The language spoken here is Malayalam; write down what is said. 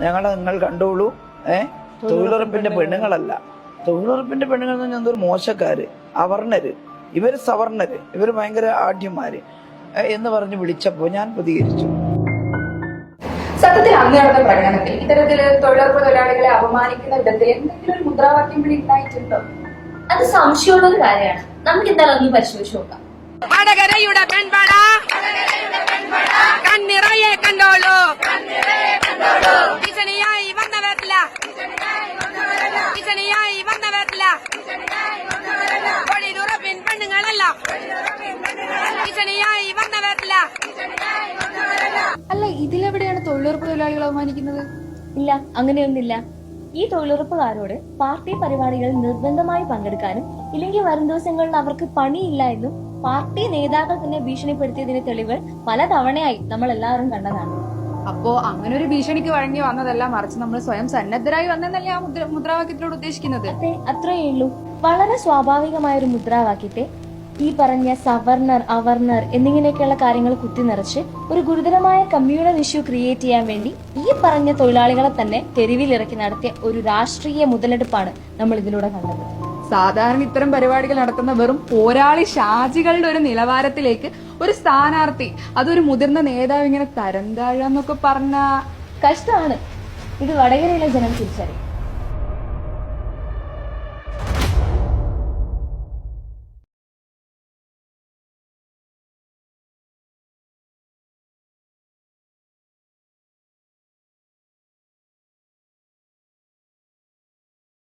നിങ്ങൾ കണ്ടോളൂ. തൊഴിലുറപ്പിന്റെ പെണ്ണുങ്ങളല്ല. തൊഴിലുറപ്പിന്റെ പെണ്ണുങ്ങൾ എന്ന് പറഞ്ഞാൽ എന്തൊരു മോശക്കാര്, അവർണര്, ഇവര് സവർണര്, ഇവര് ഭയങ്കര ആഢ്യന്മാര് എന്ന് പറഞ്ഞ് വിളിച്ചപ്പോ ഞാൻ പ്രതികരിച്ചു. സത്യത്തിൽ അന്ന് നടന്ന പ്രകടനത്തിൽ ഇത്തരത്തില് തൊഴിലുറപ്പ് തൊഴിലാളികളെ അപമാനിക്കുന്ന വിധത്തിൽ എന്തെങ്കിലും ഒരു മുദ്രാവാക്യം വിളി ഉണ്ടായിട്ടുണ്ടോ? അത് സംശയമുള്ള ഒരു കാര്യമാണ്. നമുക്ക് എന്തായാലും ഒന്ന് പരിശോധിച്ച് നോക്കാം. വടകരയുടെ പെൺപട കണ്ണിറയെ കണ്ടോളൂ, ഭീഷണിയായി വന്നവരില്ല, ഭീഷണിയായി വന്നവരില്ല, തൊഴിലുറപ്പിൻ പെണ്ണുങ്ങളല്ല, ഭീഷണിയായി വന്നവരില്ല. അല്ല, ഇതിലെവിടെയാണ് തൊഴിലുറപ്പ് തൊഴിലാളികൾ അവമാനിക്കുന്നത്? ഇല്ല, അങ്ങനെയൊന്നില്ല. ഈ തൊഴിലുറപ്പുകാരോട് പാർട്ടി പരിപാടികളിൽ നിർബന്ധമായി പങ്കെടുക്കാനും ഇല്ലെങ്കിൽ വരും ദിവസങ്ങളിൽ അവർക്ക് പണിയില്ല എന്നും പാർട്ടി നേതാക്കൾ തന്നെ ഭീഷണിപ്പെടുത്തിയതിന്റെ തെളിവുകൾ പലതവണയായി നമ്മൾ എല്ലാവരും കണ്ടതാണ്. അപ്പോ അങ്ങനെ ഒരു ഭീഷണിക്ക് വഴങ്ങി വന്നതല്ല, മറിച്ച് നമ്മൾ സ്വയം സന്നദ്ധരായി വന്നെന്നല്ലേ ആ മുദ്രാവാക്യത്തിലൂടെ ഉദ്ദേശിക്കുന്നത്? അതെ, അത്രയേ ഉള്ളൂ. വളരെ സ്വാഭാവികമായ ഒരു മുദ്രാവാക്യത്തെ ഈ പറഞ്ഞ സവർണർ, അവർണർ എന്നിങ്ങനെയൊക്കെയുള്ള കാര്യങ്ങൾ കുത്തിനിറച്ച് ഒരു ഗുരുതരമായ കമ്മ്യൂണൽ ഇഷ്യൂ ക്രിയേറ്റ് ചെയ്യാൻ വേണ്ടി ഈ പറഞ്ഞ തൊഴിലാളികളെ തന്നെ തെരുവിലിറക്കി നടത്തിയ ഒരു രാഷ്ട്രീയ മുതലെടുപ്പാണ് നമ്മൾ ഇതിലൂടെ കണ്ടത്. സാധാരണ ഇത്തരം പരിപാടികൾ നടത്തുന്ന വെറും പോരാളി ഷാജികളുടെ ഒരു നിലവാരത്തിലേക്ക് ഒരു സ്ഥാനാർത്ഥി, അതൊരു മുതിർന്ന നേതാവ് ഇങ്ങനെ തരം താഴാന്നൊക്കെ പറഞ്ഞ കഷ്ടമാണ്. ഇത് വടകരയിലെ ജനം തിരിച്ചറിയും.